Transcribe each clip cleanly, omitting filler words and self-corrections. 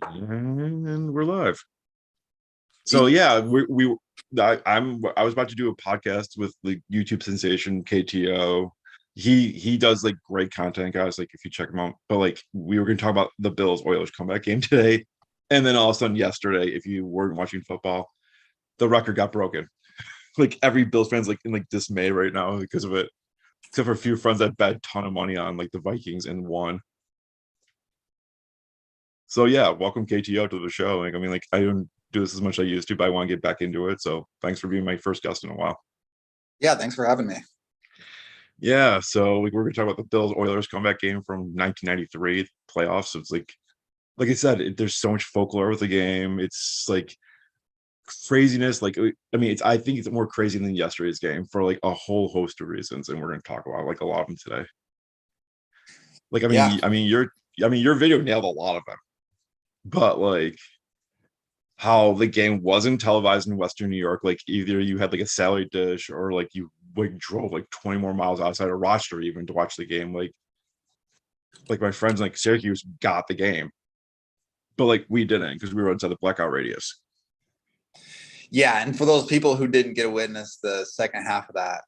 And we're live. So yeah, I was about to do a podcast with the YouTube sensation KTO. He does like great content, guys. Like if you check him out. But like we were gonna talk about the Bills Oilers comeback game today. And then all of a sudden yesterday, if you weren't watching football, the record got broken. Like every Bills fan's like in like dismay right now because of it. Except for a few friends that bet a ton of money on like the Vikings and won. So yeah, welcome KTO to the show. Like, I mean, like I don't do this as much as I used to, but I want to get back into it. So thanks for being my first guest in a while. Yeah, thanks for having me. Yeah, so like we're gonna talk about the Bills Oilers comeback game from 1993 playoffs. So it's like I said, there's so much folklore with the game. It's like craziness. Like I mean, I think it's more crazy than yesterday's game for like a whole host of reasons, and we're gonna talk about like a lot of them today. Like Yeah. your video nailed a lot of them, but like how the game wasn't televised in Western New York. Like either you had like a satellite dish or like you like drove like 20 more miles outside of Rochester even to watch the game. Like my friends in, like Syracuse got the game, but like we didn't because we were inside the blackout radius. Yeah. And for those people who didn't get to witness the second half of that,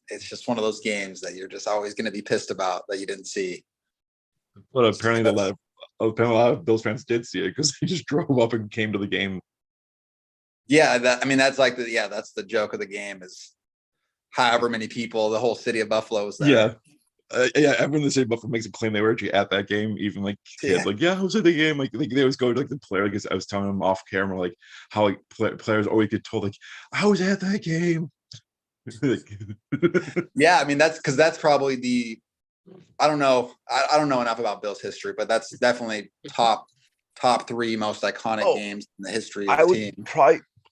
it's just one of those games that you're just always going to be pissed about that you didn't see. But apparently a lot of Bills fans did see it because they just drove up and came to the game. Yeah. That's like that's the joke of the game is however many people, the whole city of Buffalo was there. Yeah. Yeah, everyone in the city of Buffalo makes a claim they were actually at that game. Even like kids, like I was at the game. Like they always go to like the player. Like I was telling them off camera, like how like players always get told like I was at that game. Yeah, I mean that's probably I don't know. I don't know enough about Bill's history, but that's definitely top three most iconic games in the history of the team.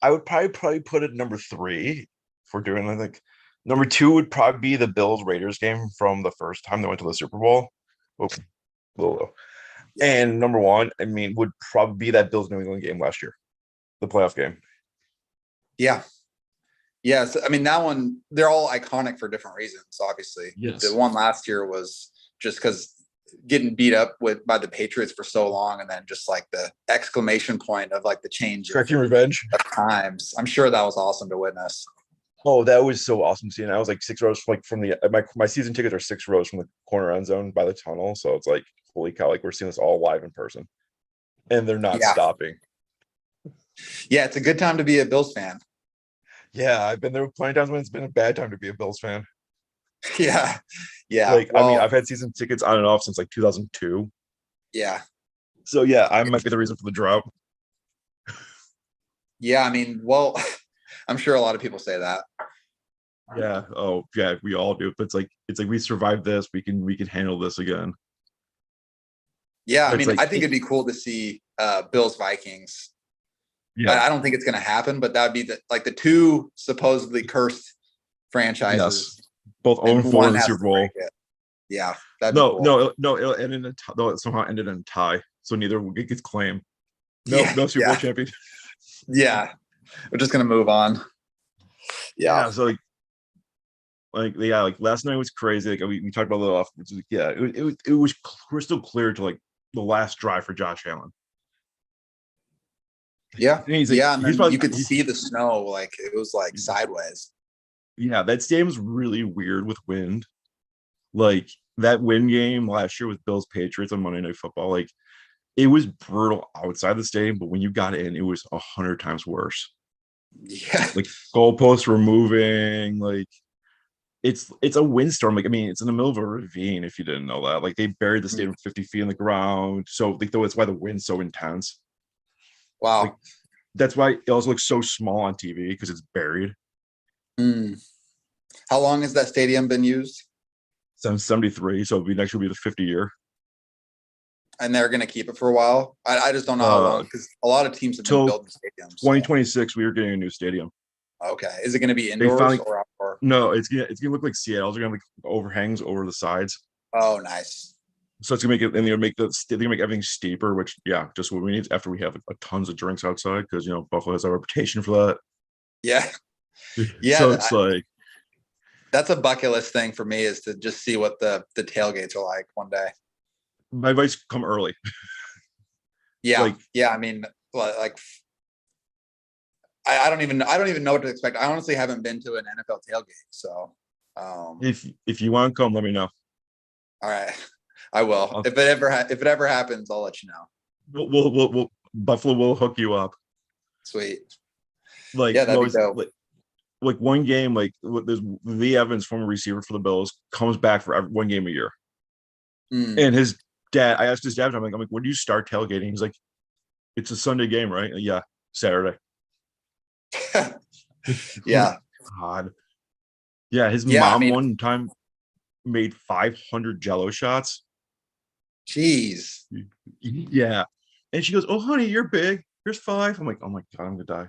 I would probably put it number 3 for doing. I think number 2 would probably be the Bills Raiders game from the first time they went to the Super Bowl. And number 1, I mean, would probably be that Bills New England game last year, the playoff game. Yeah. Yes, I mean that one. They're all iconic for different reasons. Obviously, yes. The one last year was just because getting beat up by the Patriots for so long, and then just like the exclamation point of like the change Expecting revenge of times. I'm sure that was awesome to witness. Oh, that was so awesome seeing. I was like 6 rows like from the my season tickets are 6 rows from the corner end zone by the tunnel. So it's like holy cow! Like we're seeing this all live in person, and they're not stopping. Yeah, it's a good time to be a Bills fan. Yeah, I've been there plenty of times when it's been a bad time to be a Bills fan. Yeah. Like, I mean, I've had season tickets on and off since like 2002. Yeah. So yeah, I might be the reason for the drought. Yeah, I mean, well, I'm sure a lot of people say that. Yeah. Oh, yeah, we all do. But it's like we survived this. We can handle this again. Yeah, I mean, I think it'd be cool to see Bills Vikings. Yeah, I don't think it's going to happen, but that would be the two supposedly cursed franchises. Yes. Both 0-4 in the Super Bowl. Yeah. No, it'll end in though it somehow ended in a tie, so neither gets claimed. No Super Bowl champion. Yeah, we're just gonna move on. Yeah. So like last night was crazy. Like we talked about a little off. It was crystal clear to like the last drive for Josh Allen. Yeah, and then you could see the snow, like it was like sideways. Yeah, that stadium's really weird with wind. Like that wind game last year with Bills Patriots on Monday Night Football, like it was brutal outside the stadium, but when you got in, it was 100 times worse. Yeah, like goalposts were moving. Like it's a windstorm. Like I mean, it's in the middle of a ravine. If you didn't know that, like they buried the stadium 50 feet in the ground. So like that's why the wind's so intense. Wow. Like, that's why it also looks so small on TV because it's buried. How long has that stadium been used? Since 73, so next year will be the 50 year. And they're going to keep it for a while. I just don't know how long, because a lot of teams have been building stadiums. 2026, we are getting a new stadium. Okay, is it going to be indoors or outdoor? No, it's gonna look like Seattle's. They're gonna have like overhangs over the sides. Oh, nice. So it's gonna make it, and they're gonna make everything steeper, which just what we need after we have tons of drinks outside, because Buffalo has a reputation for that. Yeah. So it's that's a bucket list thing for me, is to just see what the tailgates are like one day. My advice: come early. Yeah. Like, yeah. I mean, like I don't even know what to expect. I honestly haven't been to an NFL tailgate. So if you want to come, let me know. All right. I will. I'll, If it ever happens, I'll let you know. we'll Buffalo will hook you up. Sweet. Like Yeah, we that'd be always dope. like one game, like there's Lee Evans, former receiver for the Bills, comes back for one game a year. And his dad, I asked his dad, I'm like, when do you start tailgating? He's like, it's a Sunday game, right? Yeah, Saturday. Yeah. God. Yeah, his Yeah. I mom mean, one time made 500 Jello shots. geez. Yeah, and she goes, "Oh, honey, you're big. Here's 5." I'm like, "Oh my god, I'm gonna die."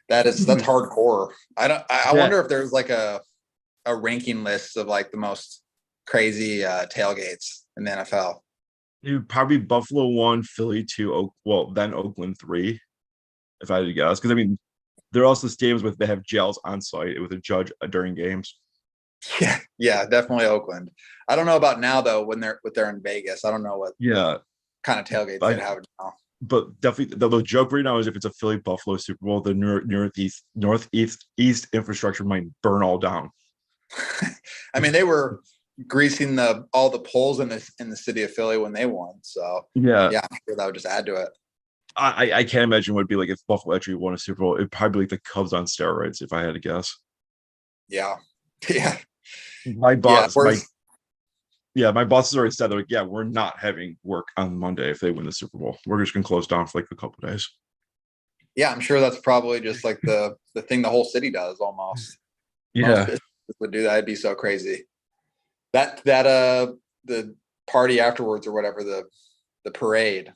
That's hardcore. I Yeah, wonder if there's like a ranking list of like the most crazy tailgates in the NFL. dude, probably Buffalo 1, Philly 2, well, then Oakland 3, if I had to guess. Because I mean, there are also stadiums with they have jails on site with a judge during games. Yeah, yeah, definitely Oakland. I don't know about now though when they're in Vegas. I don't know what Yeah, kind of tailgates they'd I, have now. but definitely the joke right now is if it's a Philly Buffalo Super Bowl, the northeast east infrastructure might burn all down. I mean, they were greasing all the poles in the city of Philly when they won. So Yeah, yeah, I'm sure that would just add to it. I can't imagine what it'd be like if Buffalo actually won a Super Bowl. It'd probably be like the Cubs on steroids, if I had to guess. Yeah. Yeah. My Yeah. boss, my boss has already said they're like, yeah, we're not having work on Monday if they win the Super Bowl. We're just gonna close down for like a couple of days. Yeah, I'm sure that's probably just like the thing the whole city does almost. Most Yeah, businesses would do that. It'd be so crazy. That the party afterwards or whatever, the parade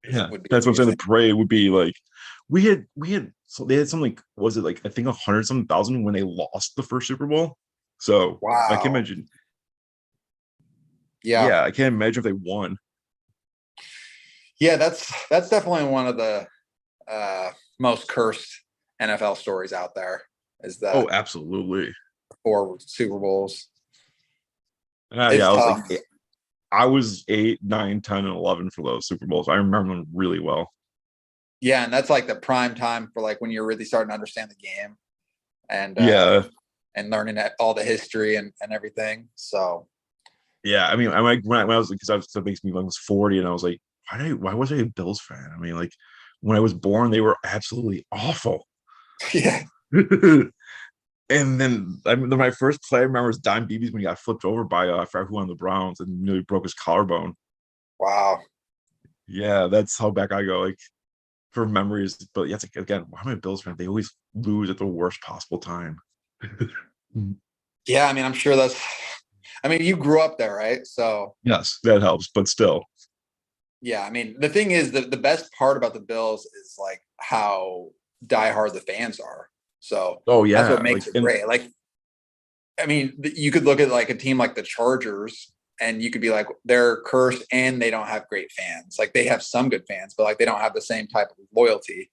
yeah. would be That's what I'm saying. The amazing. parade would be like we had so they had something like was it like I think 100 some thousand when they lost the first Super Bowl. So I can Wow. imagine. Yeah. Yeah, I can't imagine if they won. Yeah, that's definitely one of the most cursed NFL stories out there is Oh, the absolutely. 4 Super Bowls. Yeah, It's tough. I was 8, 9, 10, and 11 for those Super Bowls. I remember them really well. Yeah, and that's like the prime time for like when you're really starting to understand the game and Yeah, learning all the history and everything. So yeah. I mean, I like when I was because that makes me almost 40, and I was like, why was I a Bills fan? I mean, like when I was born, they were absolutely awful. yeah. And then I mean, my first play I remember was Dime Beebe's when he got flipped over by I forgot who on the Browns and nearly broke his collarbone. Wow. Yeah, that's how back I go. Like for memories, but yeah, it's like again, why am I a Bills fan? They always lose at the worst possible time. Yeah, I mean, I'm sure I mean, you grew up there, right? So Yes, that helps, but still. yeah, I mean, the thing is the best part about the Bills is like how diehard the fans are. So Oh that's what yeah, like makes it and great. Like, I mean, you could look at like a team like the Chargers and you could be like, they're cursed and they don't have great fans. Like they have some good fans, but like they don't have the same type of loyalty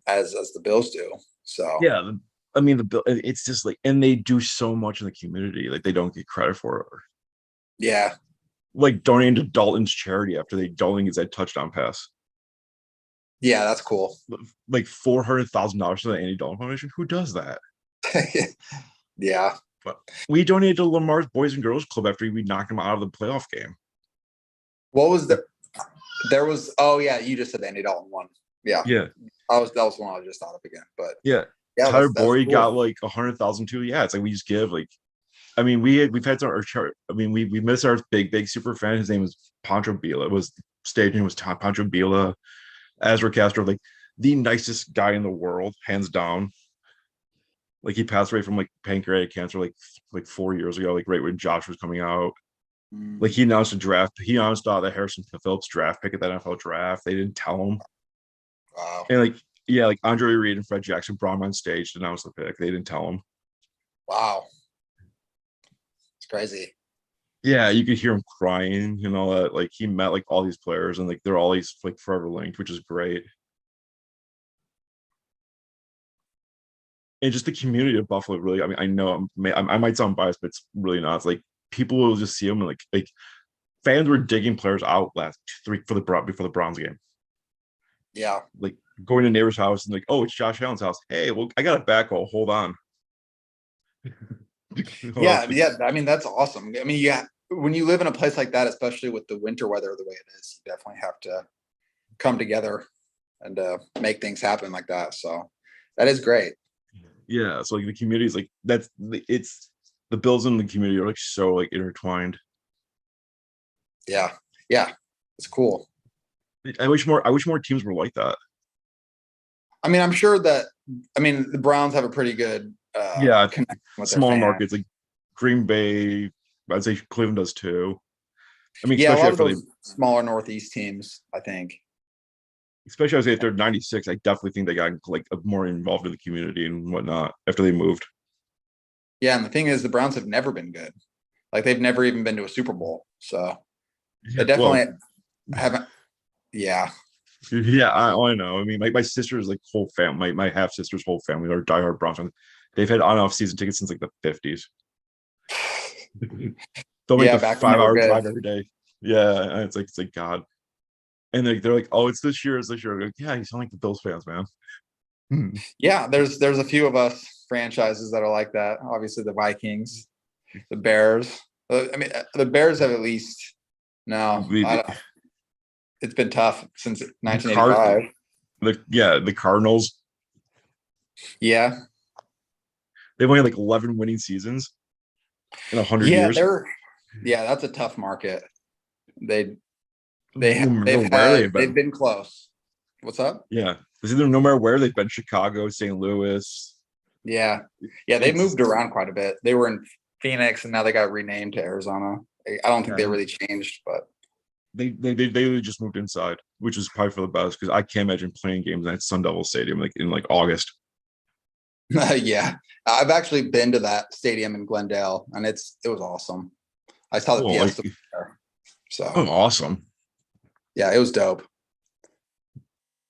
as the Bills do. So yeah, I mean it's just like and they do so much in the community, like they don't get credit for it. yeah. Like donating to Dalton's charity after Dalton gets that touchdown pass. Yeah, that's cool. Like $400,000 to the Andy Dalton Foundation. Who does that? Yeah. But we donated to Lamar's Boys and Girls Club after we knocked him out of the playoff game. What was there was oh yeah, you just said the Andy Dalton one. Yeah. Yeah. That was one I just thought of again. But Yeah. yeah, Tyler that's Boyd cool. got like 100,000 too. Yeah, it's like we just give like I mean, we've had our chart. I mean, we missed our big super fan. His name was Pancho Bila. It was stage name was Pancho Bila. Ezra Castro, like the nicest guy in the world, hands down. Like he passed away from like pancreatic cancer like 4 years ago, like right when Josh was coming out. Like he announced a draft. He announced the Harrison Phillips draft pick at that NFL draft. They didn't tell him. Wow. And like yeah, like Andre Reed and Fred Jackson brought him on stage to announce the pick. They didn't tell him. Wow. It's crazy. Yeah, you could hear him crying and all that. Like he met like all these players and like they're all these like forever linked, which is great. And just the community of Buffalo really. I mean, I know I might sound biased, but it's really not. It's like people will just see him and like fans were digging players out last three for the before the Browns game. Yeah, like going to neighbor's house and like, oh, it's Josh Allen's house. Hey, well, I got a backhoe. Hold on. yeah. I mean, that's awesome. I mean, yeah, when you live in a place like that, especially with the winter weather the way it is, you definitely have to come together and make things happen like that. So that is great. Yeah, so like the community is like it's the Bills and the community are like so like intertwined. Yeah, it's cool. I wish more teams were like that. I mean, I'm sure that the Browns have a pretty good connection with small their markets like Green Bay. I'd say Cleveland does too. I mean, yeah, a especially lot of after those smaller Northeast teams, I think. Especially as if they're 96, I definitely think they got like more involved in the community and whatnot after they moved. Yeah, and the thing is, the Browns have never been good. Like they've never even been to a Super Bowl. So they definitely haven't. Yeah. Yeah, I know. I mean, my sister's like whole family, my half sister's whole family are diehard Browns fans. They've had on-off season tickets since like the 50s. They'll make a 5-hour drive every day. Yeah, and it's like God. And they're like, oh, it's this year, Like, yeah, you sound like the Bills fans, man. Yeah, there's a few of us franchises that are like that. Obviously, the Vikings, the Bears. I mean, the Bears have at least it's been tough since 1985. The Cardinals. Yeah, they've only had like 11 winning seasons in 100 years. That's a tough market. They've been close. What's up? Yeah, no matter where they've been, Chicago, St. Louis. Yeah, they moved around quite a bit. They were in Phoenix, and now they got renamed to Arizona. I don't think they really changed, but they just moved inside, which is probably for the best because I can't imagine playing games at Sun Devil Stadium like in like August. Yeah, I've actually been to that stadium in Glendale, and it was awesome. I saw the Fiesta there. So awesome. Yeah, it was dope.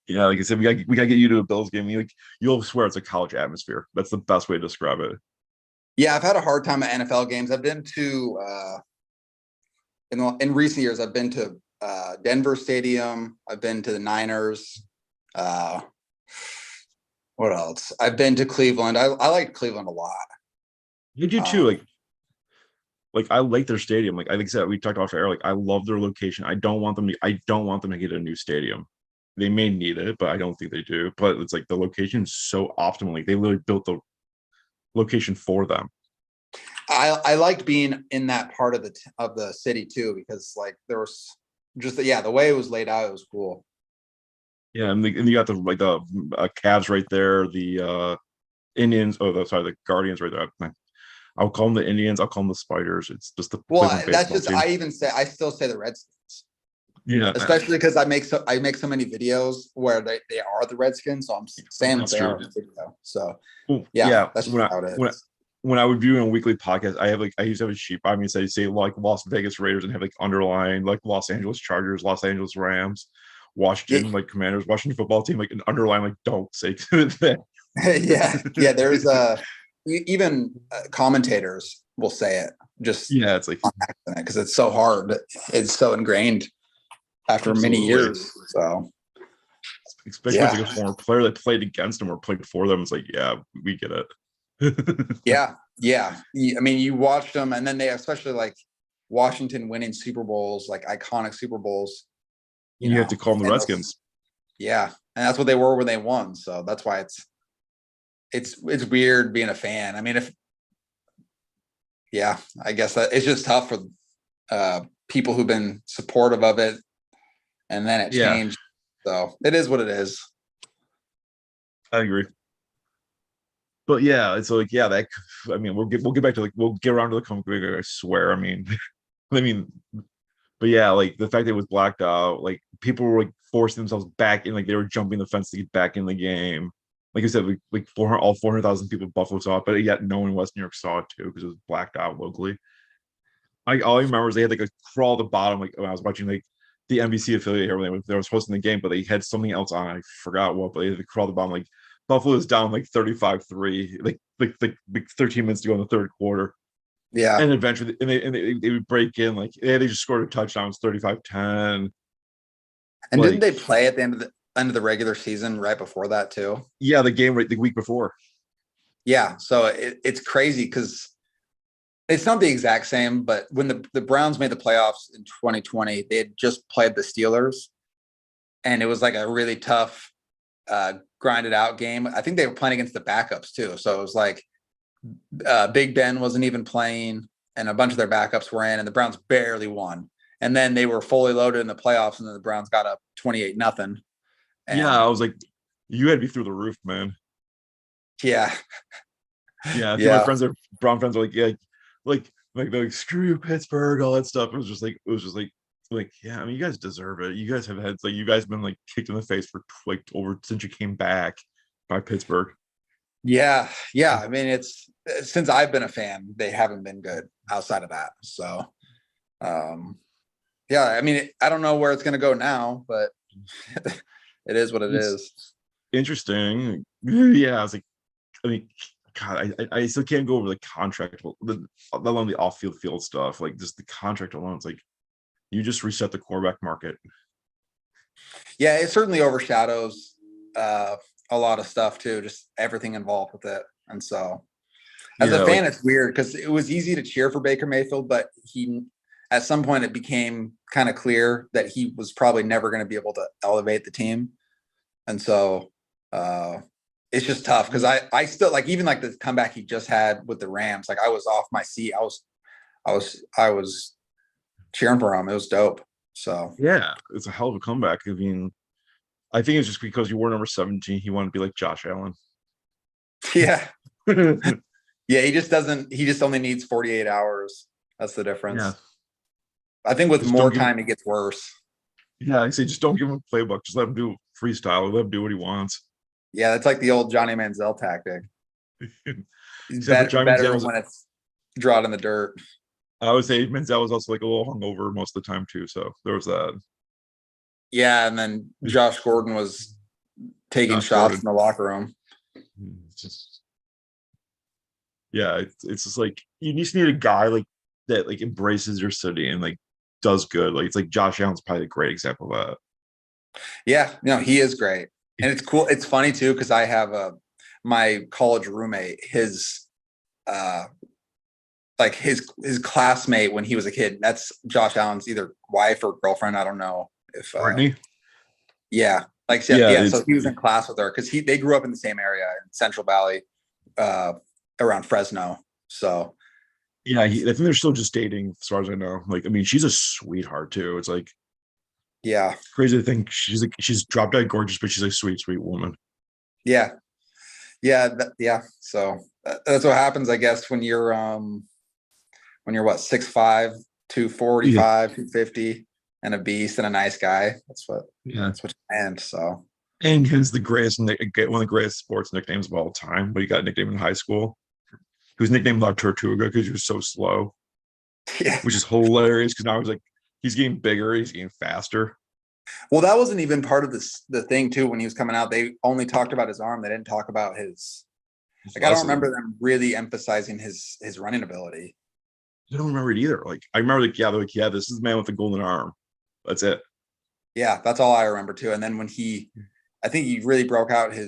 Yeah, like I said, we got to get you to a Bills game. You'll swear it's a college atmosphere. That's the best way to describe it. Yeah, I've had a hard time at NFL games. I've been to in recent years. I've been to Denver Stadium. I've been to the Niners. What else? I've been to Cleveland. I like Cleveland a lot. You do too. Like I like their stadium. Like I think that we talked about air. Like I love their location. I don't want them to get a new stadium. They may need it, but I don't think they do. But it's like the location is so optimal. Like they literally built the location for them. I liked being in that part of the city too, because like there was just the way it was laid out, it was cool. Yeah, and you got the Cavs right there, the Indians. The Guardians right there. I'll call them the Indians. I'll call them the Spiders. It's just the that's just team. I still say the Redskins. Yeah, especially because I make so many videos where they are the Redskins, so I'm saying that they are in the video. So that's just how it is. When I would view in a weekly podcast, I used to have a sheet. I mean, say like Las Vegas Raiders and have like underlying like Los Angeles Chargers, Los Angeles Rams, Washington like Commanders, Washington football team, like an underline like don't say that. yeah. There's even commentators will say it. Just it's like because it's so hard. It's so ingrained after many years. So especially like a former player that played against them or played for them, it's like we get it. yeah. I mean, you watched them, and then they especially like Washington winning Super Bowls, like iconic Super Bowls. You have to call them the Redskins. And that's what they were when they won. So that's why it's weird being a fan. I mean, I guess that it's just tough for people who've been supportive of it, and then it changed. So it is what it is. I agree. But it's like that. I mean, we'll get back to we'll get around to the comic book. I swear. I mean, but like the fact that it was blacked out, like people were like forcing themselves back in, like they were jumping the fence to get back in the game. Like I said, like all 400,000 people in Buffalo saw it, but yet no one in West New York saw it too because it was blacked out locally. All I remember is they had like a crawl at the bottom, like when I was watching like the NBC affiliate here when they were hosting the game, but they had something else on. I forgot what, but they had to crawl at the bottom. Like Buffalo is down like 35-3, like 13 minutes to go in the third quarter. Yeah. And eventually, they would break in, like, yeah, they just scored a touchdown. It's 35-10. And didn't they play at the end of the regular season right before that too? Yeah, the game right the week before. Yeah. So it's crazy because it's not the exact same, but when the Browns made the playoffs in 2020, they had just played the Steelers, and it was like a really tough, grinded out game. I think they were playing against the backups too. So it was like Big Ben wasn't even playing, and a bunch of their backups were in, and the Browns barely won. And then they were fully loaded in the playoffs, and then the Browns got up 28-0. Yeah, I was like, you had to be through the roof, man. Yeah. Yeah. My friends are Brown friends are like, yeah, like screw you, Pittsburgh, all that stuff. It was just like, yeah, I mean, you guys deserve it. You guys have had like you guys have been like kicked in the face for like over since you came back by Pittsburgh. Yeah. I mean, it's since I've been a fan, they haven't been good outside of that. So yeah, I mean, I don't know where it's going to go now, but it is what it's is. Interesting. Yeah, I was like, I mean, God, I still can't go over the contract, let alone the off-field stuff. Like just the contract alone, it's like you just reset the quarterback market. Yeah, it certainly overshadows a lot of stuff too, just everything involved with it. And so as a fan, it's weird because it was easy to cheer for Baker Mayfield, but at some point it became kind of clear that he was probably never going to be able to elevate the team. And so it's just tough because I still like, even like the comeback he just had with the Rams, like I was off my seat. I was cheering for him. It was dope. So yeah, it's a hell of a comeback. I mean, I think it's just because you were number 17, he wanted to be like Josh Allen. Yeah. Yeah, he just only needs 48 hours. That's the difference. Yeah. I think with more time, it gets worse. Yeah, I say just don't give him a playbook. Just let him do freestyle. Let him do what he wants. Yeah, that's like the old Johnny Manziel tactic. He's better when it's drawn in the dirt. I would say Manziel was also like a little hungover most of the time too. So there was that. Yeah, and then Josh Gordon was taking shots in the locker room. It's just like you just need a guy like that, like embraces your city and like does good. Like it's like Josh Allen's probably a great example of that. Yeah, he is great, and it's cool. It's funny too because I have my college roommate, his his classmate when he was a kid. That's Josh Allen's either wife or girlfriend. I don't know if Brittany. Yeah, so he was in class with her because they grew up in the same area in Central Valley, around Fresno. So yeah, I think they're still just dating as far as I know. Like, I mean, she's a sweetheart too. It's like, yeah, crazy to think she's drop dead gorgeous, but she's a sweet woman. Yeah. So that's what happens, I guess, when you're what, 6'5", 245, 250, and a beast and a nice guy. That's what you meant. So, and he's one of the greatest sports nicknames of all time. But he got a nickname in high school. He was nicknamed La Tortuga because he was so slow. Yeah, which is hilarious because now he's like he's getting bigger, he's getting faster. Well, that wasn't even part of the thing too. When he was coming out, they only talked about his arm. They didn't talk about his like, I don't remember them really emphasizing his running ability. I don't remember it either. Like I remember they're like, this is the man with the golden arm. That's it. Yeah, that's all I remember too. And then when I think he really broke out I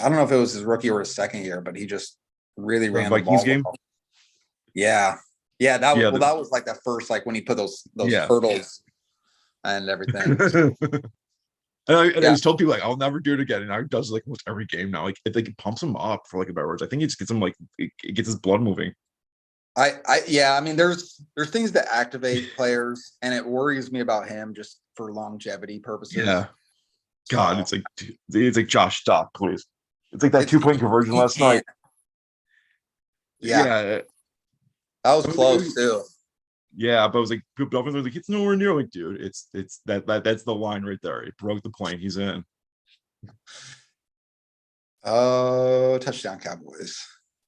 don't know if it was his rookie or his second year, but he just really ran the Vikings game. Yeah. That was like that first, like when he put those hurdles and everything. I just told people like I'll never do it again, and now he does like almost every game now. Like it pumps him up, for like a better words. I think it just gets him like it gets his blood moving. I mean, there's things that activate players, and it worries me about him just for longevity purposes. Yeah, God, it's like Josh, stop, please. It's like that 2-point conversion last night. Yeah, that was close too. Yeah, but I was like, Dolphins were like, it's nowhere near. Like, dude, it's that's the line right there. It broke the plane. He's in. Oh, touchdown Cowboys.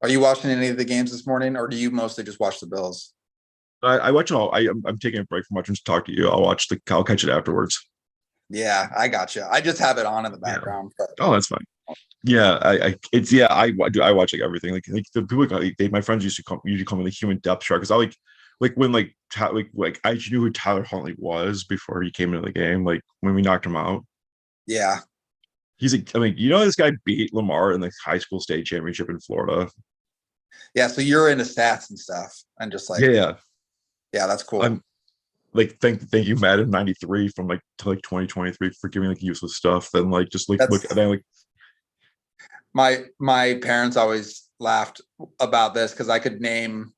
Are you watching any of the games this morning, or do you mostly just watch the Bills? I watch all. I'm taking a break from watching to talk to you. I'll catch it afterwards. Yeah, I gotcha. I just have it on in the background. Yeah. Oh, that's fine. Yeah, I watch like everything. Like the people my friends usually call me the human depth shark because I like when like I actually knew who Tyler Huntley was before he came into the game. Like when we knocked him out. Yeah. He's like, I mean, this guy beat Lamar in the high school state championship in Florida. Yeah, so you're into stats and stuff, and just like, yeah, that's cool. I'm like, thank you, Madden '93 from like to like 2023 for giving like useless stuff. Then like just like look, and then like my parents always laughed about this because I could name.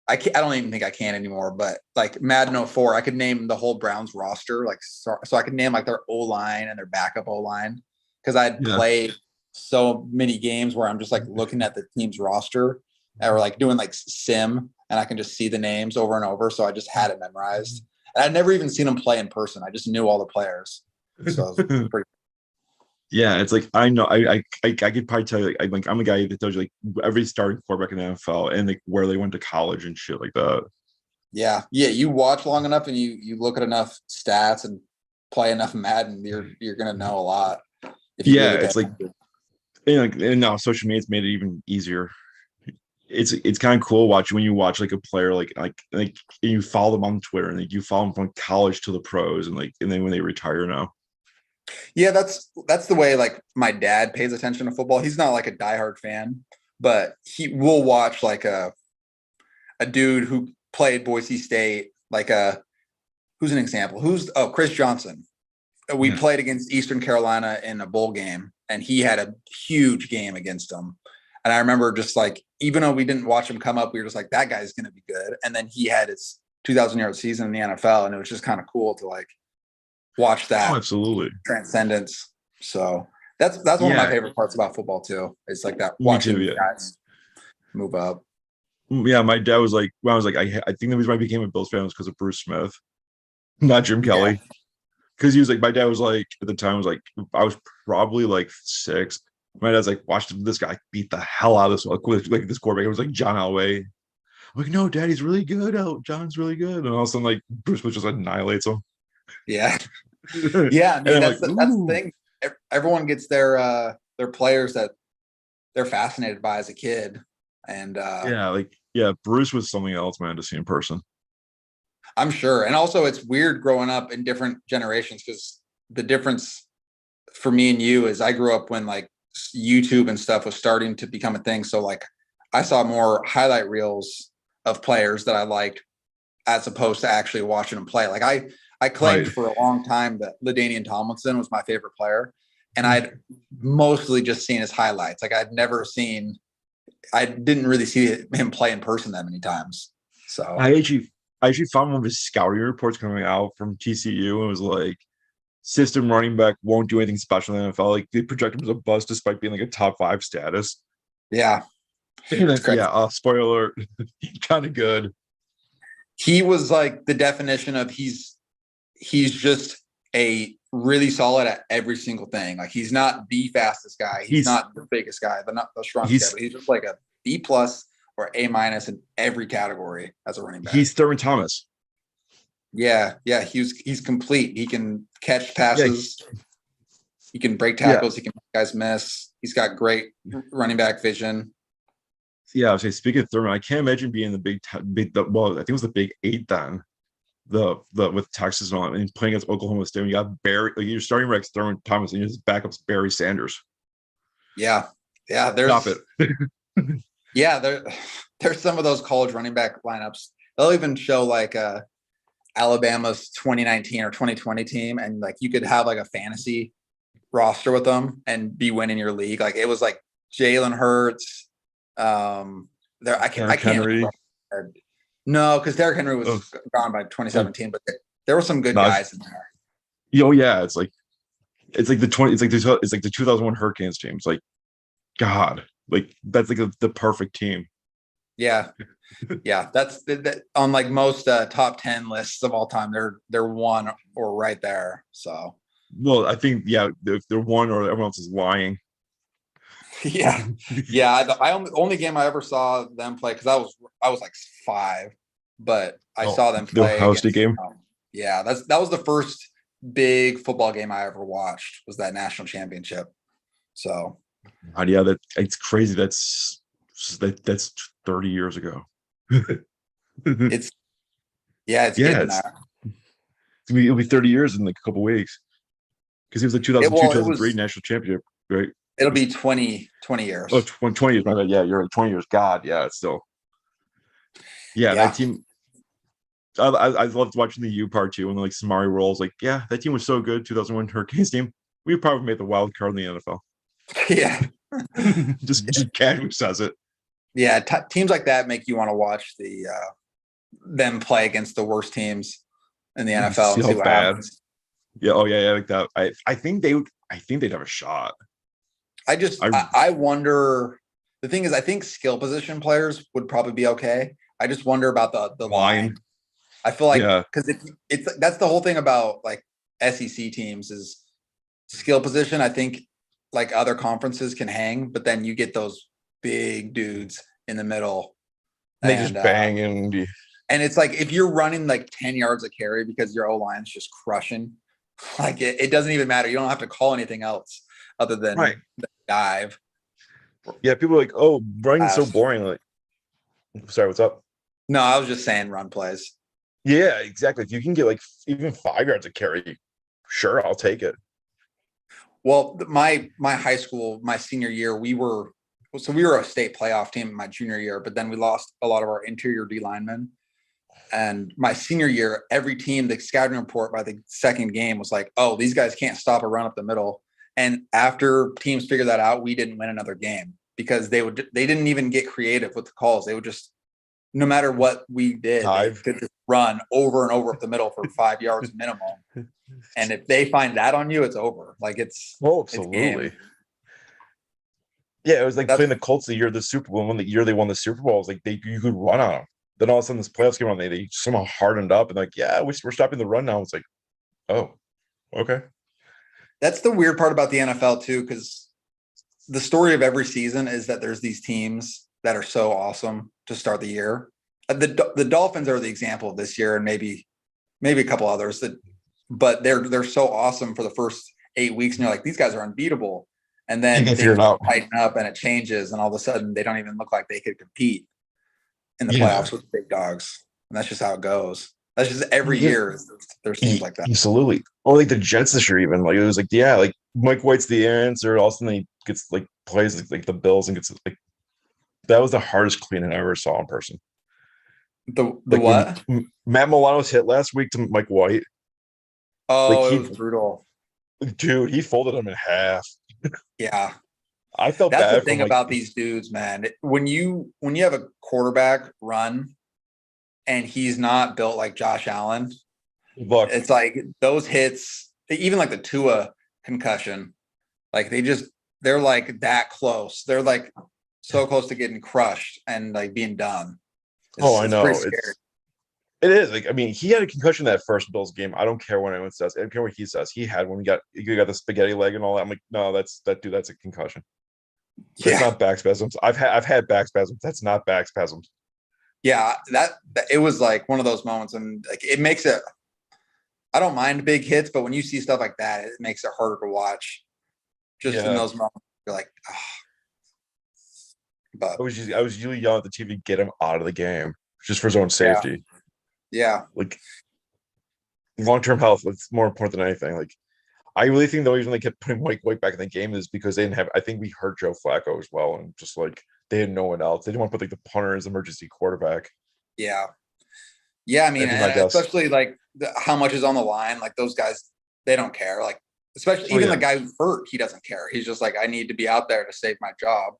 I don't even think I can anymore, but like Madden 04, I could name the whole Browns roster, like so I could name like their O line and their backup O line because I'd played so many games where I'm just like looking at the team's roster or like doing like sim and I can just see the names over and over. So I just had it memorized. And I'd never even seen them play in person. I just knew all the players. So it was pretty. Yeah, it's like I know I could probably tell you like I'm a guy that tells you like every starting quarterback in the NFL and like where they went to college and shit like that. Yeah. You watch long enough and you look at enough stats and play enough Madden, you're gonna know a lot. Yeah, really it's like and now social media's made it even easier. It's kind of cool watching when you watch like a player like you follow them on Twitter and like you follow them from college to the pros and then when they retire now. Yeah, that's the way like my dad pays attention to football. He's not like a diehard fan, but he will watch like a dude who played Boise State, like who's an example? Chris Johnson. We played against Eastern Carolina in a bowl game, and he had a huge game against them. And I remember just like, even though we didn't watch him come up, we were just like, that guy's going to be good. And then he had his 2,000-yard season in the NFL, and it was just kind of cool to like watch that. Oh, absolutely. Transcendence. So that's one of my favorite parts about football too. It's like that watching guys move up. Yeah, my dad was like, when I was like, I think the reason why I became a Bills fan was because of Bruce Smith, not Jim Kelly. Because he was like, my dad was like, at the time was like, I was probably like 6. My dad's like, watch this guy beat the hell out of this this quarterback. It was like John Elway. I'm like, no, Daddy's really good. John's really good. And all of a sudden, like Bruce just annihilates him. Yeah. Yeah. I mean, that's the thing. Everyone gets their players that they're fascinated by as a kid. And Bruce was something else, man, to see in person. I'm sure. And also it's weird growing up in different generations because the difference for me and you is I grew up when like YouTube and stuff was starting to become a thing. So like I saw more highlight reels of players that I liked as opposed to actually watching them play. Like I claimed for a long time that LaDainian Tomlinson was my favorite player. And I'd mostly just seen his highlights. Like I didn't really see him play in person that many times. So I actually found one of his scouting reports coming out from TCU and was like, system running back won't do anything special in the NFL. Like they project him as a bust despite being like a top 5 status. Yeah. Spoiler alert, kind of good. He was like the definition of he's just a really solid at every single thing. Like he's not the fastest guy. He's not the biggest guy, but not the strongest guy, but he's just like a B+ or A- in every category as a running back. He's Thurman Thomas. Yeah. He's complete. He can catch passes. Yeah. He can break tackles. He can make guys miss. He's got great running back vision. Yeah, I was saying, speaking of Thurman, I can't imagine being the I think it was the Big 8 then. The with Texas and all, and playing against Oklahoma State. You got Barry, like you're starting Rex Thurman Thomas, and your backup's Barry Sanders. Yeah. Stop it. Yeah, there's some of those college running back lineups. They'll even show like Alabama's 2019 or 2020 team, and like you could have like a fantasy roster with them and be winning your league. Like it was like Jalen Hurts. I can't remember. No, because Derrick Henry was gone by 2017, but there were some good guys in there. Oh yeah, it's like the 2001 Hurricanes team. It's like, God, like that's like the perfect team. Yeah, that's on like most top 10 lists of all time. They're one or right there. So, well, I think if they're one or everyone else is lying. Yeah. I only game I ever saw them play because I was like 5, but I saw them play. The Ohio State game. Yeah, that was the first big football game I ever watched. Was that national championship? So, yeah, it's crazy. That's 30 years ago. it's getting there. It'll be 30 years in like a couple weeks because it was like 2002, 2003 national championship, right? It'll be 20 years. Oh, 20 years. My bad. Yeah, you're right. 20 years. God, yeah, it's still. Yeah, that team. I loved watching the U part too, and like Samari rolls. Like, yeah, that team was so good. 2001 Hurricanes team. We probably made the wild card in the NFL. Yeah, just casually says it. Yeah, teams like that make you want to watch them play against the worst teams in the NFL and see what happens. Yeah. Oh yeah. Like that. I think they'd have a shot. I wonder. The thing is, I think skill position players would probably be okay. I just wonder about the line. I feel like because that's the whole thing about like SEC teams is skill position. I think like other conferences can hang, but then you get those big dudes in the middle. They just bang and it's like if you're running like 10 yards a carry because your O-line's just crushing, like it doesn't even matter. You don't have to call anything else other than the dive. Yeah, people are like, oh, running's so boring. Like, sorry, what's up? No, I was just saying run plays. Yeah, exactly. If you can get like even 5 yards a carry, sure, I'll take it. Well, my high school, my senior year, we were a state playoff team in my junior year, but then we lost a lot of our interior D linemen. And my senior year, every team, the scouting report by the second game was like, oh, these guys can't stop a run up the middle. And after teams figured that out, we didn't win another game because they didn't even get creative with the calls. They would just, no matter what we did, they could just run over and over up the middle for 5 yards minimum. And if they find that on you, it's over. Like absolutely. Yeah, it was like playing the Colts the year of the Super Bowl. When the year they won the Super Bowl, it was like you could run on them. Then all of a sudden, this playoffs came on. They somehow hardened up and like, yeah, we're stopping the run now. It's like, oh, okay. That's the weird part about the NFL too, because the story of every season is that there's these teams that are so awesome to start the year. The Dolphins are the example of this year, and maybe a couple others but they're so awesome for the first 8 weeks, and you're like, these guys are unbeatable. And then they tighten up and it changes, and all of a sudden they don't even look like they could compete in the playoffs with the big dogs. And that's just how it goes. That's just every year there's teams like that. Absolutely. Or like the Jets this year, even like it was like, yeah, like Mike White's the answer. All of a sudden he gets like plays like the Bills and gets like that was the hardest cleaning I ever saw in person. The what? Matt Milano's hit last week to Mike White. Oh, like it was brutal. Dude, he folded him in half. Yeah. I felt that's bad the thing about these dudes, man. When you have a quarterback run and he's not built like Josh Allen, it's like those hits, even like the Tua concussion, like they're like that close. They're like so close to getting crushed and like being done. I know. It is. Like, I mean, he had a concussion that first Bills game. I don't care what anyone says. I don't care what he says. He had when you got the spaghetti leg and all that. I'm like, no, that's a concussion. That's not back spasms. I've had back spasms. That's not back spasms. Yeah, that it was like one of those moments, and like it makes it. I don't mind big hits, but when you see stuff like that, it makes it harder to watch. Just in those moments, you're like, oh. But I was usually yelling at the TV, get him out of the game, just for his own safety. Yeah. Like long-term health, it's more important than anything. Like I really think the reason they kept putting Mike White back in the game is because they didn't have. I think we hurt Joe Flacco as well, and just like they had no one else. They didn't want to put like the punter as emergency quarterback. Yeah. I mean, especially like how much is on the line. Like those guys, they don't care. Like especially even the guy who's hurt, he doesn't care. He's just like, I need to be out there to save my job.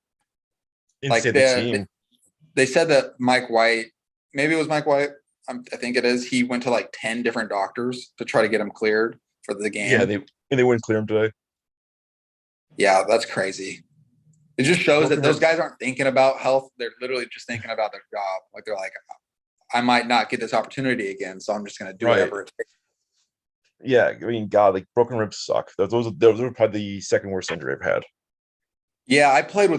Like they said that Mike White, maybe it was Mike White. I think it is. He went to like 10 different doctors to try to get him cleared for the game. Yeah, they wouldn't clear him today. Yeah, that's crazy. It just shows that those guys aren't thinking about health. They're literally just thinking about their job. Like they're like, I might not get this opportunity again, so I'm just going to do whatever it takes. Yeah, I mean, God, like broken ribs suck. Those are probably the second worst injury I've had. Yeah, I played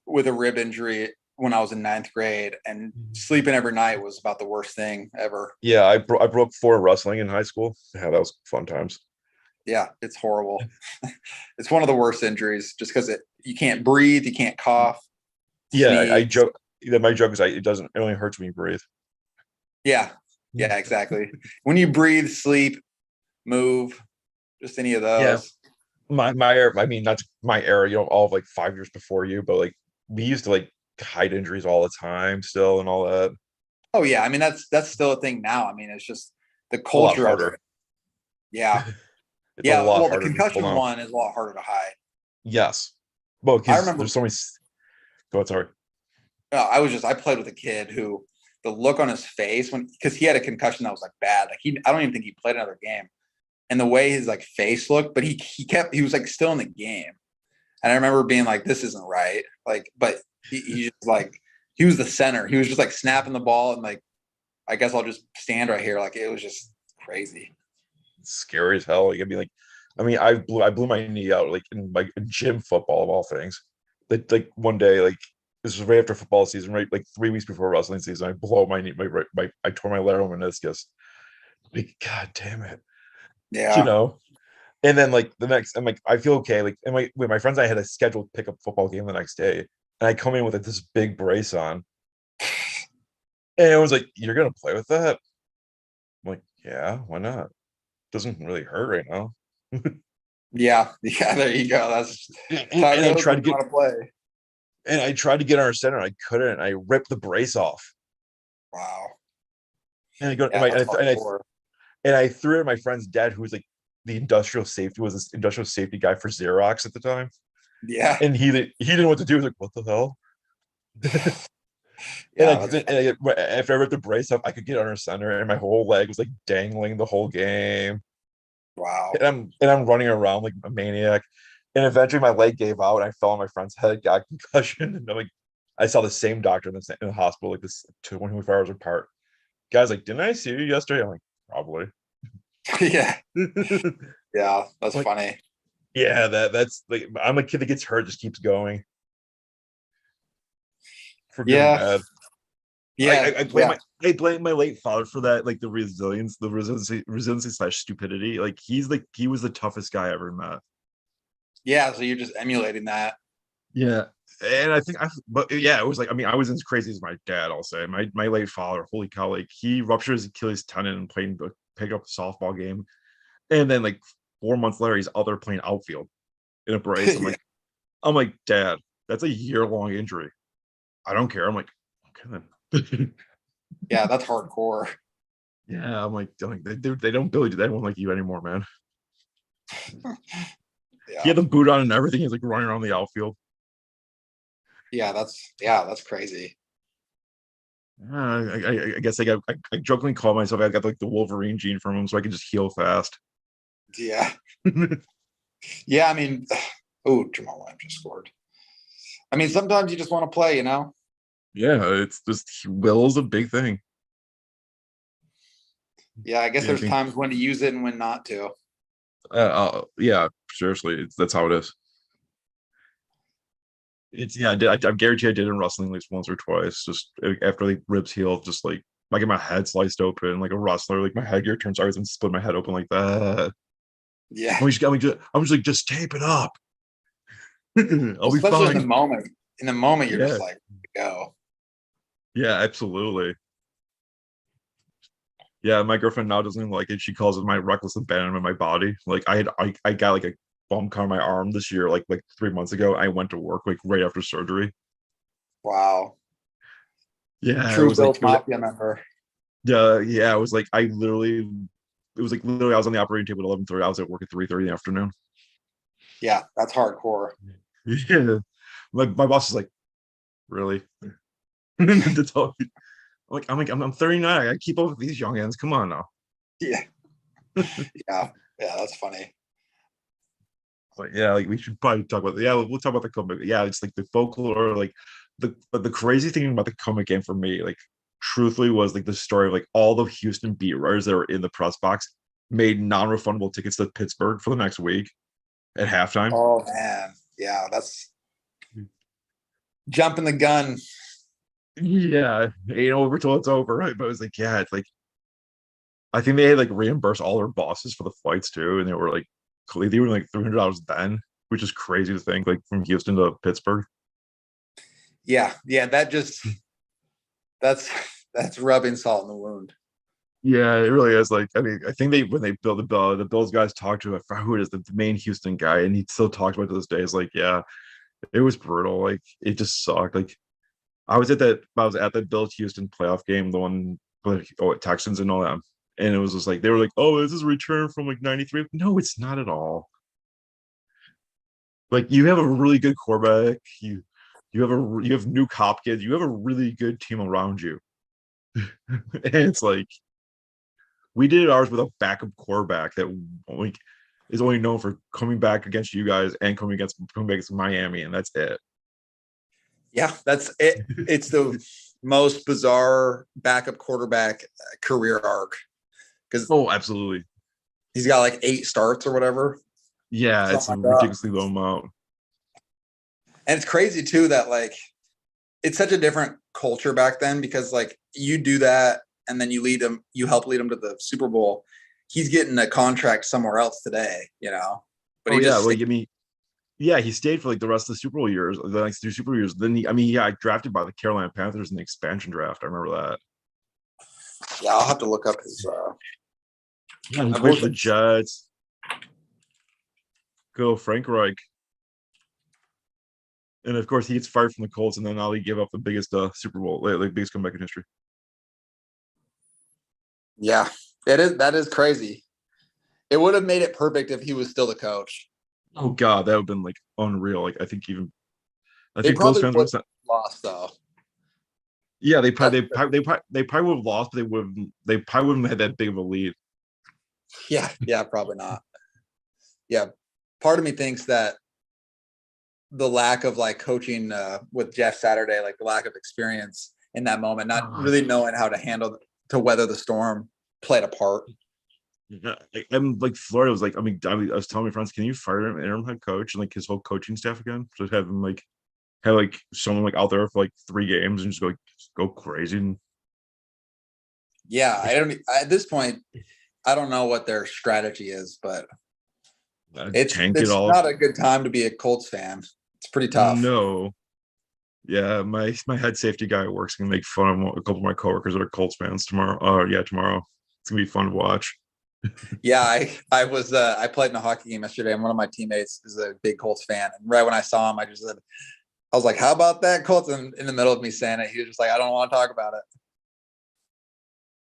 with a rib injury when I was in 9th grade, and sleeping every night was about the worst thing ever. Yeah, I broke 4 wrestling in high school. Yeah, that was fun times. Yeah, it's horrible. It's one of the worst injuries just because you can't breathe, you can't cough. Yeah, I joke that my joke is it only hurts when you breathe. Yeah. Yeah, exactly. When you breathe, sleep, move, just any of those. Yeah. My era, I mean, not my era, all of like 5 years before you, but like we used to like hide injuries all the time still and all that. Oh yeah. I mean, that's still a thing now. I mean, it's just the A lot culture of harder. it. Yeah. It's a Yeah. lot Well, the harder to pull concussion now. one is a lot harder to hide. Yes. Well, I because remember there's so many. Go ahead, sorry. I played with a kid who the look on his face because he had a concussion that was like bad. Like I don't even think he played another game. And the way his like face looked, but he was like still in the game. And I remember being like, this isn't right. Like, but he just like, he was the center. He was just like snapping the ball and like, I guess I'll just stand right here. Like it was just crazy. It's scary as hell. Like, I mean, I blew my knee out like in gym football of all things. Like one day, like this was right after football season, right? Like 3 weeks before wrestling season, I blow my knee, I tore my lateral meniscus. Like, God damn it. Yeah. And then like the next, I'm like, I feel okay. Like, and with my friends, I had a scheduled pickup football game the next day, and I come in with like, this big brace on, and it was like, "You're gonna play with that?" I'm like, "Yeah, why not? Doesn't really hurt right now." Yeah. Yeah. There you go. That's how it and I goes tried when to you get want to play. and I tried to get on our center. I couldn't. I ripped the brace off, Wow. and I go Yeah. That's hardcore. and I threw it at my friend's dad, who was like this industrial safety guy for Xerox at the time, Yeah. and he didn't know what to do. He was like, "What the hell?" And Yeah. after I ripped the brace off, I could get under center, and my whole leg was like dangling the whole game. Wow. And I'm running around like a maniac. And eventually, my leg gave out. And I fell on my friend's head, got concussion, and I saw the same doctor in the hospital like this 24 hours apart. Guy's like, "Didn't I see you yesterday?" I'm like, "Probably." Yeah. Yeah. That's Like, funny. yeah, that's like I'm a kid that gets hurt, just keeps going for good and Yeah. bad. Yeah. Yeah. I blame my late father for that, like the resiliency slash stupidity. Like he was the toughest guy I ever met. Yeah. So you're just emulating that. Yeah. And I think but yeah, it was like, I mean, I was as crazy as my dad, I'll say. My late father, holy cow, like he ruptured his Achilles tendon and pick up a softball game. And then like 4 months later, he's out there playing outfield in a brace. Yeah. I'm like, Dad, that's a year-long injury. I don't care. I'm like, okay then. Yeah, that's hardcore. Yeah, I'm like they don't build anyone like you anymore, man. He Yeah. had the boot on and everything. He's like running around the outfield. Yeah, that's crazy. I guess I jokingly call myself, I got like the Wolverine gene from him, so I can just heal fast. Yeah. Yeah, I mean, oh, Jamal Williams just scored. I mean, sometimes you just want to play, you know? Yeah, it's just will is a big thing. Yeah, I guess Yeah, I there's think times when to use it and when not to. yeah, seriously, that's how it is. It's yeah, I guarantee I did in wrestling at least once or twice. Just after like ribs healed, just like I get my head sliced open like a wrestler, like my headgear turns sideways and split my head open like that. Yeah. I'm just like, just tape it up. I'll be Especially in the fine. moment. In the moment, you're Yeah, just like, go. yeah, absolutely. Yeah, my girlfriend now doesn't even like it. She calls it my reckless abandonment of my body. Like I got like a bump cut on my arm this year, like 3 months ago. I went to work like right after surgery. Wow. Yeah, True Bills Mafia member. yeah, it was like I was on the operating table at 11:30. I was at work at 3:30 in the afternoon. Yeah, that's hardcore. Yeah. My boss is like, really? That's all. I'm 39. I gotta keep up with these young ends. Come on now. Yeah. Yeah. Yeah, that's funny. Like, yeah, like we should probably talk about we'll talk about the comeback. Yeah, it's like the folklore, like the crazy thing about the comeback game for me, like truthfully was like the story of like all the Houston beat writers that were in the press box made non-refundable tickets to Pittsburgh for the next week at halftime. Oh man. Yeah, that's jumping the gun. Yeah, ain't over till it's over, right? But it was like, yeah, it's like I think they had like reimbursed all their bosses for the flights too, and they were like they were like $300 then, which is crazy to think, like from Houston to Pittsburgh. Yeah, that's rubbing salt in the wound. Yeah, it really is. Like, I mean, I think when they built the Bills guys talked to, I forgot who it is, the main Houston guy, and he still talks about it to this day. It's like, yeah, it was brutal. Like, it just sucked. Like, I was at the Bills Houston playoff game, the one with Texans and all that, and it was just like they were like, "Oh, this is a return from like '93." No, it's not at all. Like, you have a really good quarterback. You have new cop kids. You have a really good team around you, and it's like we did ours with a backup quarterback that like is only known for coming back against you guys and coming back against Miami, and that's it. Yeah, that's it. It's the most bizarre backup quarterback career arc. Because absolutely, he's got like 8 starts or whatever. Yeah, it's a ridiculously low amount. And it's crazy too that like it's such a different culture back then, because like you do that and then you help lead him to the Super Bowl. He's getting a contract somewhere else today, But he stayed for like the rest of the Super Bowl years, the next 2 Super Bowl years. Then he got drafted by the Carolina Panthers in the expansion draft. I remember that. Yeah, I'll have to look up his. Yeah, he played for the Jets. Go Frank Reich. And of course, he gets fired from the Colts, and then now he gave up the biggest Super Bowl, like biggest comeback in history. Yeah, that is crazy. It would have made it perfect if he was still the coach. Oh God, that would have been like unreal. Like I think Bills fans would have lost though. Yeah, they probably would have lost, but they probably wouldn't have had that big of a lead. Yeah, probably not. Yeah, part of me thinks that the lack of like coaching with Jeff Saturday, like the lack of experience in that moment, not really knowing how to weather the storm, played a part. Yeah, I'm like Florida was like, I was telling my friends, can you fire him interim head coach and like his whole coaching staff again? Just have him have someone like out there for like 3 games and just go crazy. Yeah, at this point, I don't know what their strategy is, but it's not a good time to be a Colts fan. It's pretty tough. No. Yeah, my head safety guy at work's gonna make fun of a couple of my coworkers that are Colts fans tomorrow. Tomorrow. It's gonna be fun to watch. Yeah, I played in a hockey game yesterday, and one of my teammates is a big Colts fan. And right when I saw him, I was like, "How about that Colts?" And in the middle of me saying it, he was just like, "I don't want to talk about it."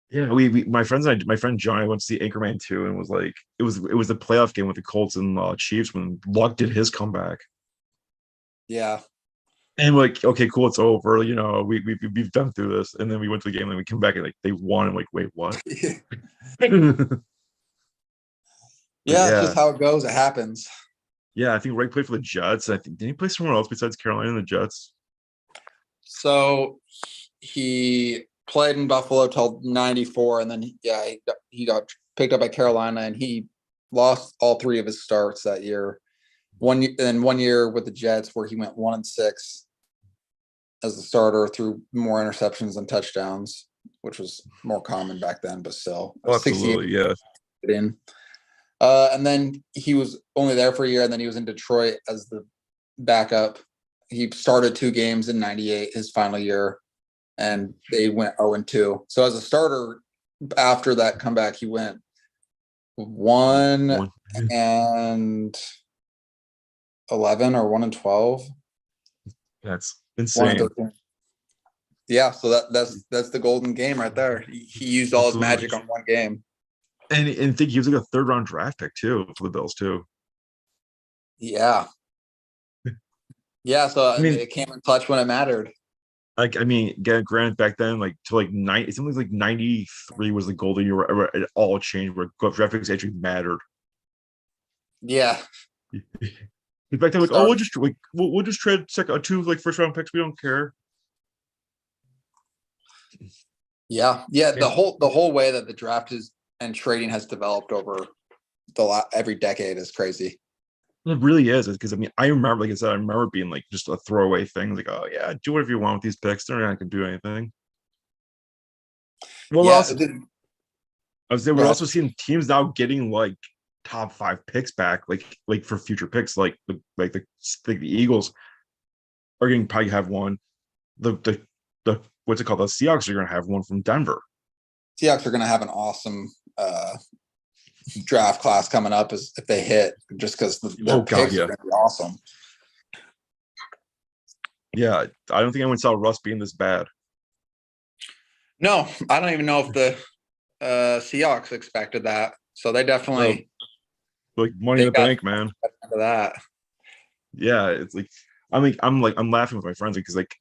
Yeah, my friend Johnny went to see Anchorman 2 and was like, it was a playoff game with the Colts and Chiefs when Luck did his comeback. Yeah. And like, okay, cool, it's over. We've done through this, and then we went to the game, and we come back and like they won. I'm like, wait, what? Yeah, it's just how it goes. It happens. Yeah, I think Reich played for the Jets. I think did he play somewhere else besides Carolina and the Jets? So he played in Buffalo till '94, and then he got picked up by Carolina, and he lost all 3 of his starts that year. 1 year with the Jets where he went 1-6 as the starter, threw more interceptions than touchdowns, which was more common back then, but still. Absolutely, yeah. And then he was only there for a year, and then he was in Detroit as the backup. He started 2 games in '98, his final year, and they went 0-2. So as a starter, after that comeback, he went 1-11 or 1-12. That's insane. Yeah, so that's the golden game right there. He used all his magic on one game. And think he was like a 3rd-round draft pick too for the Bills too. Yeah. Yeah, so it came in clutch when it mattered. Like, I mean, granted, back then, like to like something like '93 was the golden year where it all changed, where draft picks actually mattered. Yeah. Back then, like, we'll just trade 2 like 1st-round picks. We don't care. Yeah. The whole way that the draft is and trading has developed over every decade is crazy. It really is, because I mean, I remember, like I said, I remember being like just a throwaway thing, like, oh yeah, do whatever you want with these picks. They're not gonna do anything. Well, yeah, we're also seeing teams now getting like top 5 picks back, like for future picks, the Eagles are going to probably have one. The what's it called? The Seahawks are going to have one from Denver. Seahawks are going to have an awesome draft class coming up if they hit, just because their picks are going to be awesome. Yeah, I don't think anyone saw Russ being this bad. No, I don't even know if the Seahawks expected that. So they definitely like money in the bank, man. That. Yeah, it's like I'm laughing with my friends because like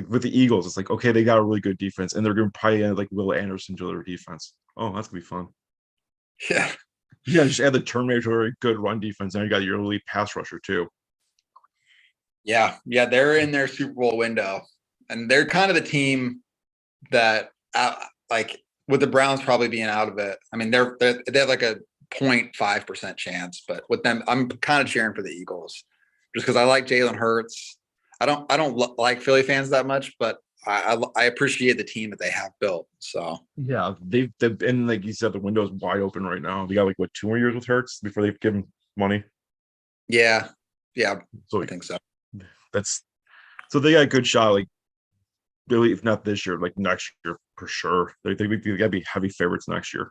with the Eagles, it's like okay, they got a really good defense, and they're going to probably add like Will Anderson to their defense. Oh, that's gonna be fun. Yeah. Yeah, just add the Terminator, good run defense. Now you got your elite pass rusher too. Yeah, they're in their Super Bowl window, and they're kind of the team that, like, with the Browns probably being out of it. I mean, they have like a 0.5% chance, but with them, I'm kind of cheering for the Eagles just because I like Jalen Hurts. I don't like Philly fans that much, but I appreciate the team that they have built. So yeah, they've and like you said, the window is wide open right now. They got like 2 more years with Hurts before they give him money. Yeah, so I think so. So they got a good shot, like really, if not this year, like next year for sure. They gotta be heavy favorites next year.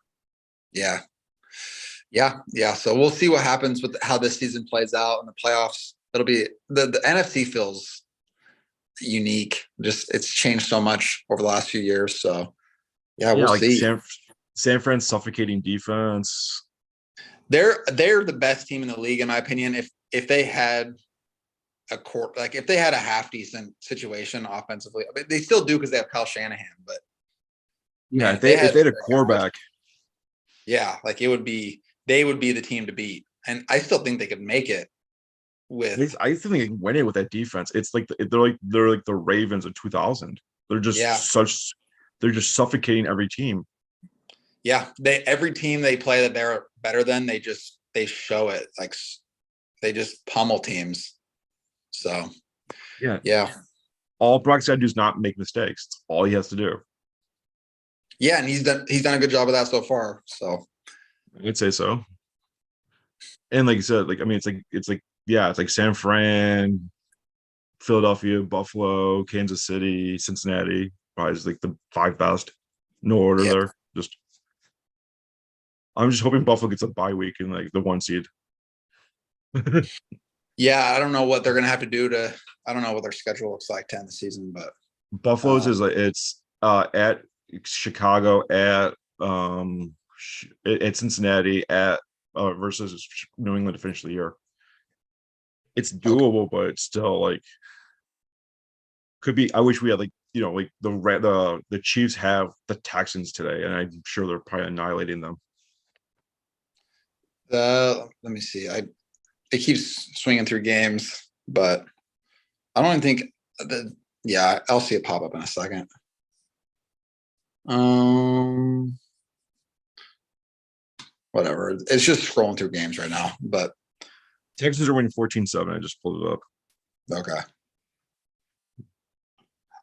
Yeah. So we'll see what happens with how this season plays out in the playoffs. It'll be the NFC feels unique. Just it's changed so much over the last few years. So we'll like see. San Fran's suffocating defense. They're the best team in the league, in my opinion. If they had if they had a half decent situation offensively, I mean, they still do because they have Kyle Shanahan. But if they had a quarterback, like they would be the team to beat, and I still think they could make it. I still think they can win it with that defense. It's like they're like the Ravens of 2000. They're just they're just suffocating every team. Yeah, every team they play that they're better than, they show it. Like they just pummel teams. So yeah. All Brock's got to do is not make mistakes. That's all he has to do. Yeah, and he's done a good job of that so far. So I'd say so. And like you said, like I mean, it's like San Fran, Philadelphia, Buffalo, Kansas City, Cincinnati. Probably is like the 5 best. No order there. I'm just hoping Buffalo gets a bye week in like the 1 seed. Yeah, I don't know what they're gonna have to do I don't know what their schedule looks like to end the season, but Buffalo's is like it's at Chicago, at Cincinnati, at versus New England to finish the year. It's doable, but it's still like could be. I wish we had like like the Chiefs have the Texans today, and I'm sure they're probably annihilating them. Let me see. It keeps swinging through games, but I don't even think that. Yeah, I'll see it pop up in a second. Whatever. It's just scrolling through games right now, but Texans are winning 14-7. I just pulled it up. Okay.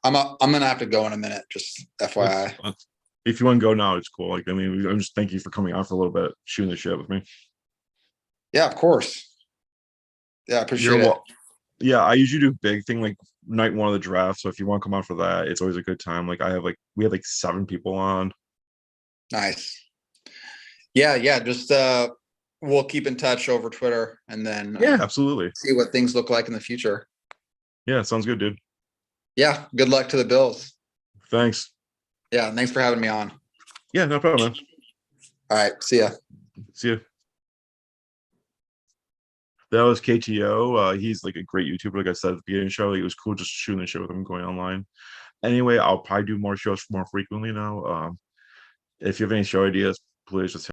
I'm gonna have to go in a minute. Just FYI. If you want to go now, it's cool. Like I mean, I'm just thank you for coming on for a little bit, shooting the shit with me. Yeah, of course. Yeah, I appreciate it. Yeah, I usually do big thing like night 1 of the draft. So if you want to come on for that, it's always a good time. Like we have like 7 people on. Nice. Yeah. Just we'll keep in touch over Twitter and then absolutely see what things look like in the future. Yeah, sounds good, dude. Yeah, good luck to the Bills. Thanks. Yeah, thanks for having me on. Yeah, no problem, man. All right, see ya. See ya. That was KTO. He's like a great YouTuber. Like I said at the beginning of the show, it was cool just shooting the show with him going online. Anyway, I'll probably do more shows more frequently now. If you have any show ideas, please just